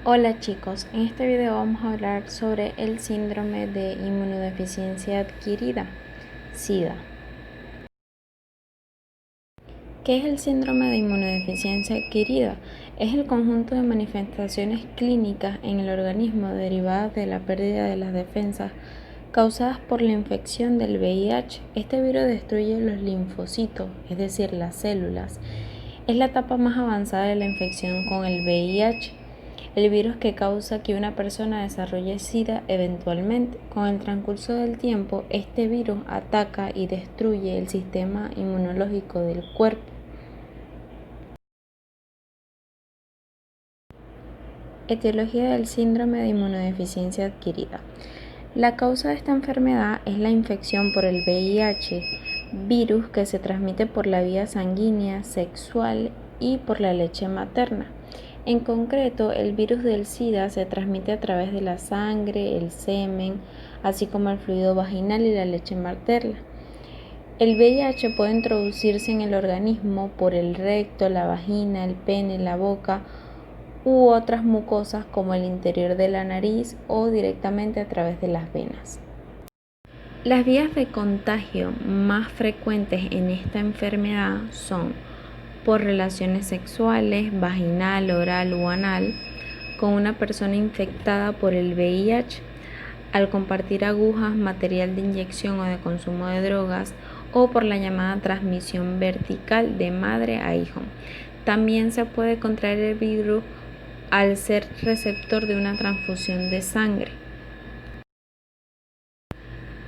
Hola chicos, en este video vamos a hablar sobre el síndrome de inmunodeficiencia adquirida, SIDA. ¿Qué es el síndrome de inmunodeficiencia adquirida? Es el conjunto de manifestaciones clínicas en el organismo derivadas de la pérdida de las defensas causadas por la infección del VIH. Este virus destruye los linfocitos, es decir, las células. Es la etapa más avanzada de la infección con el VIH. El virus que causa que una persona desarrolle SIDA eventualmente. Con el transcurso del tiempo, este virus ataca y destruye el sistema inmunológico del cuerpo. Etiología del síndrome de inmunodeficiencia adquirida. La causa de esta enfermedad es la infección por el VIH, virus que se transmite por la vía sanguínea, sexual y por la leche materna. En concreto, el virus del SIDA se transmite a través de la sangre, el semen, así como el fluido vaginal y la leche materna. El VIH puede introducirse en el organismo por el recto, la vagina, el pene, la boca u otras mucosas como el interior de la nariz o directamente a través de las venas. Las vías de contagio más frecuentes en esta enfermedad son por relaciones sexuales, vaginal, oral o anal, con una persona infectada por el VIH, al compartir agujas, material de inyección o de consumo de drogas, o por la llamada transmisión vertical de madre a hijo. También se puede contraer el virus al ser receptor de una transfusión de sangre.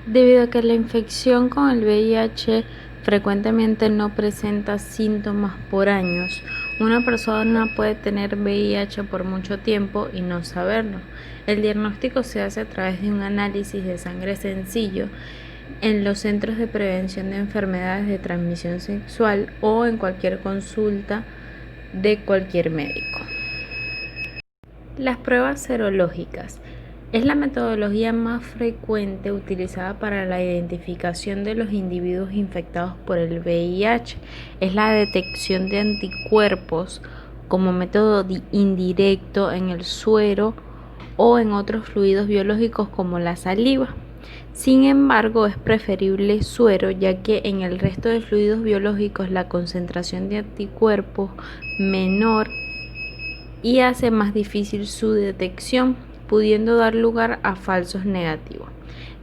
Debido a que la infección con el VIH frecuentemente no presenta síntomas por años, una persona puede tener VIH por mucho tiempo y no saberlo. El diagnóstico se hace a través de un análisis de sangre sencillo en los centros de prevención de enfermedades de transmisión sexual o en cualquier consulta de cualquier médico. Las pruebas serológicas es la metodología más frecuente utilizada para la identificación de los individuos infectados por el VIH. Es la detección de anticuerpos como método indirecto en el suero o en otros fluidos biológicos como la saliva. Sin embargo, es preferible suero, ya que en el resto de fluidos biológicos la concentración de anticuerpos menor y hace más difícil su detección, pudiendo dar lugar a falsos negativos.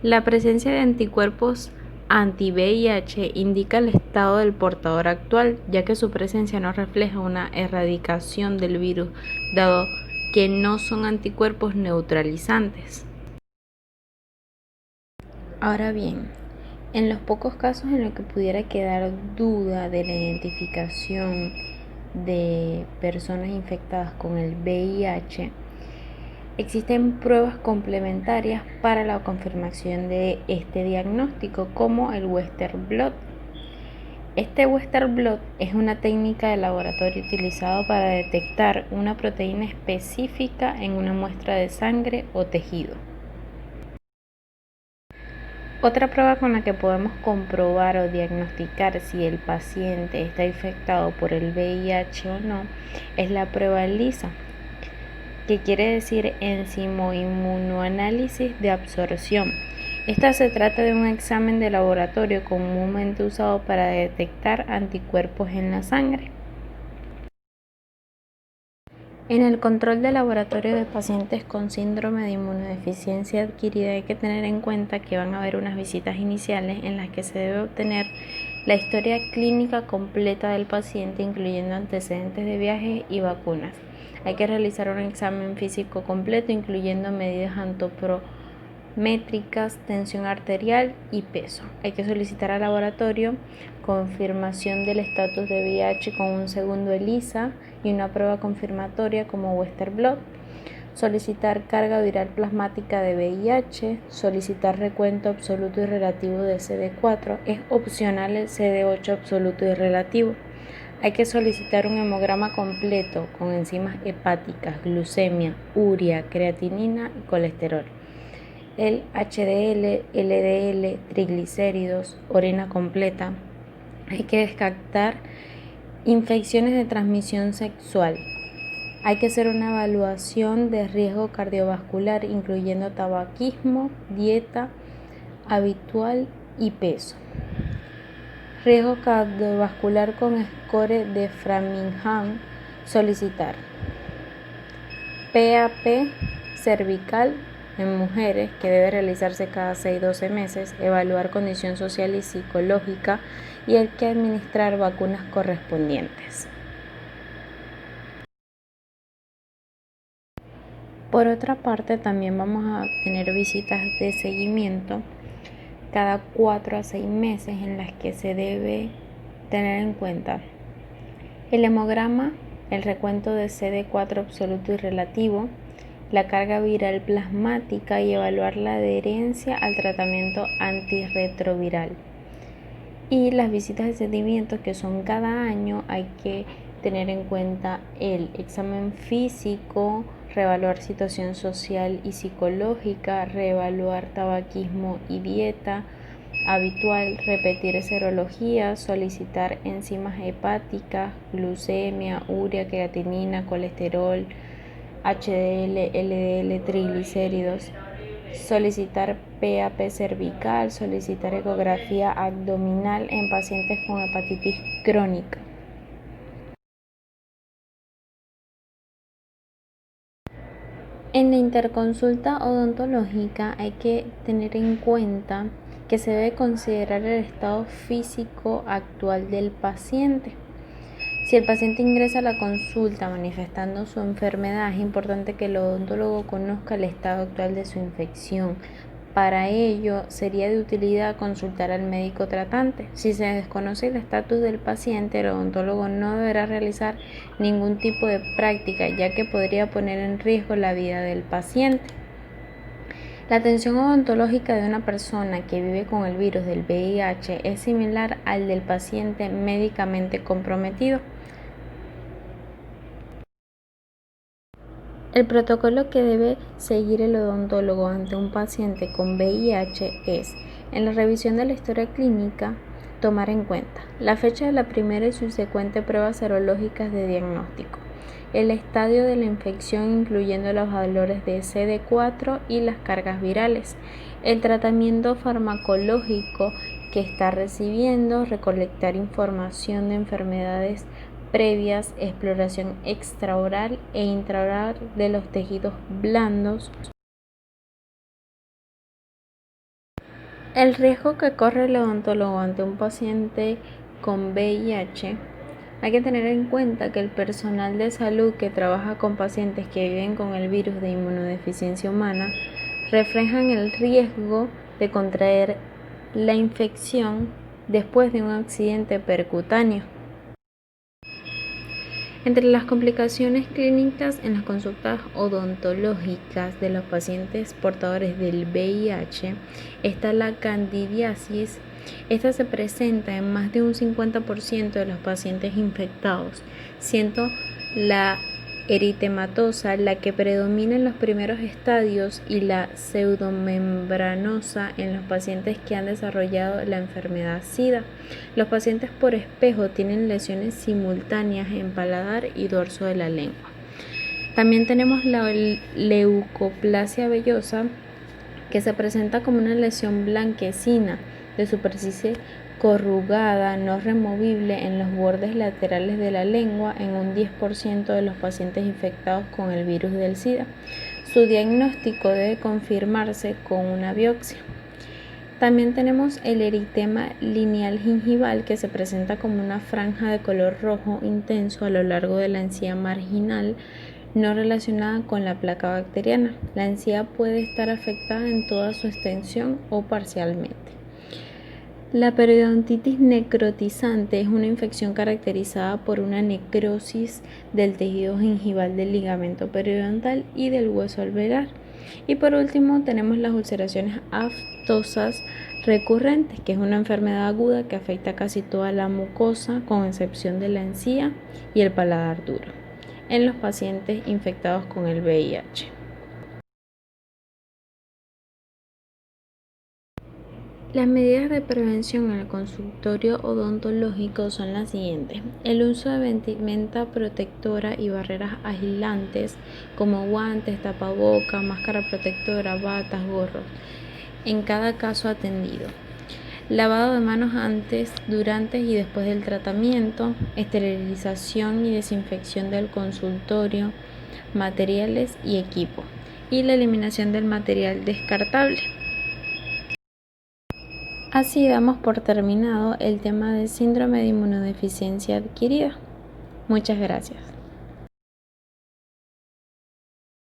La presencia de anticuerpos anti-VIH indica el estado del portador actual, ya que su presencia no refleja una erradicación del virus, dado que no son anticuerpos neutralizantes. Ahora bien, en los pocos casos en los que pudiera quedar duda de la identificación de personas infectadas con el VIH, existen pruebas complementarias para la confirmación de este diagnóstico, como el Western blot. Este Western blot es una técnica de laboratorio utilizado para detectar una proteína específica en una muestra de sangre o tejido. Otra prueba con la que podemos comprobar o diagnosticar si el paciente está infectado por el VIH o no es la prueba ELISA, que quiere decir enzimo inmunoanálisis de absorción. Esta se trata de un examen de laboratorio comúnmente usado para detectar anticuerpos en la sangre. En el control de laboratorio de pacientes con síndrome de inmunodeficiencia adquirida hay que tener en cuenta que van a haber unas visitas iniciales en las que se debe obtener la historia clínica completa del paciente, incluyendo antecedentes de viajes y vacunas. Hay que realizar un examen físico completo, incluyendo medidas antropométricas, tensión arterial y peso. Hay que solicitar al laboratorio confirmación del estatus de VIH con un segundo ELISA y una prueba confirmatoria como Western blot, solicitar carga viral plasmática de VIH, solicitar recuento absoluto y relativo de CD4, es opcional el CD8 absoluto y relativo. Hay que solicitar un hemograma completo con enzimas hepáticas, glucemia, urea, creatinina y colesterol. El HDL, LDL, triglicéridos, orina completa. Hay que descartar infecciones de transmisión sexual. Hay que hacer una evaluación de riesgo cardiovascular, incluyendo tabaquismo, dieta habitual y peso. Riesgo cardiovascular con score de Framingham. Solicitar PAP cervical en mujeres, que debe realizarse cada 6-12 meses, evaluar condición social y psicológica, y hay que administrar vacunas correspondientes. Por otra parte, también vamos a tener visitas de seguimiento cada 4 a 6 meses, en las que se debe tener en cuenta el hemograma, el recuento de CD4 absoluto y relativo, la carga viral plasmática y evaluar la adherencia al tratamiento antirretroviral. Y las visitas de seguimiento, que son cada año, hay que tener en cuenta el examen físico, reevaluar situación social y psicológica, reevaluar tabaquismo y dieta habitual, repetir serología, solicitar enzimas hepáticas, glucemia, urea, creatinina, colesterol, HDL, LDL, triglicéridos, solicitar PAP cervical, solicitar ecografía abdominal en pacientes con hepatitis crónica. En la interconsulta odontológica hay que tener en cuenta que se debe considerar el estado físico actual del paciente. Si el paciente ingresa a la consulta manifestando su enfermedad, es importante que el odontólogo conozca el estado actual de su infección. Para ello, sería de utilidad consultar al médico tratante. Si se desconoce el estatus del paciente, el odontólogo no deberá realizar ningún tipo de práctica, ya que podría poner en riesgo la vida del paciente. La atención odontológica de una persona que vive con el virus del VIH es similar al del paciente médicamente comprometido. El protocolo que debe seguir el odontólogo ante un paciente con VIH es, en la revisión de la historia clínica, tomar en cuenta la fecha de la primera y subsecuente pruebas serológicas de diagnóstico, el estadio de la infección incluyendo los valores de CD4 y las cargas virales, el tratamiento farmacológico que está recibiendo, recolectar información de enfermedades previas, exploración extraoral e intraoral de los tejidos blandos. El riesgo que corre el odontólogo ante un paciente con VIH, hay que tener en cuenta que el personal de salud que trabaja con pacientes que viven con el virus de inmunodeficiencia humana reflejan el riesgo de contraer la infección después de un accidente percutáneo. Entre las complicaciones clínicas en las consultas odontológicas de los pacientes portadores del VIH está la candidiasis. Esta se presenta en más de un 50% de los pacientes infectados, siendo la eritematosa la que predomina en los primeros estadios y la pseudomembranosa en los pacientes que han desarrollado la enfermedad SIDA. Los pacientes por espejo tienen lesiones simultáneas en paladar y dorso de la lengua. También tenemos la leucoplasia vellosa, que se presenta como una lesión blanquecina de superficie corrugada no removible en los bordes laterales de la lengua en un 10% de los pacientes infectados con el virus del SIDA. Su diagnóstico debe confirmarse con una biopsia. También tenemos el eritema lineal gingival, que se presenta como una franja de color rojo intenso a lo largo de la encía marginal no relacionada con la placa bacteriana. La encía puede estar afectada en toda su extensión o parcialmente. La periodontitis necrotizante es una infección caracterizada por una necrosis del tejido gingival del ligamento periodontal y del hueso alveolar. Y por último tenemos las ulceraciones aftosas recurrentes, que es una enfermedad aguda que afecta casi toda la mucosa, con excepción de la encía y el paladar duro, en los pacientes infectados con el VIH. Las medidas de prevención en el consultorio odontológico son las siguientes: el uso de vestimenta protectora y barreras aislantes como guantes, tapabocas, máscara protectora, batas, gorros, en cada caso atendido. Lavado de manos antes, durante y después del tratamiento, esterilización y desinfección del consultorio, materiales y equipo, y la eliminación del material descartable. Así damos por terminado el tema del síndrome de inmunodeficiencia adquirida. Muchas gracias.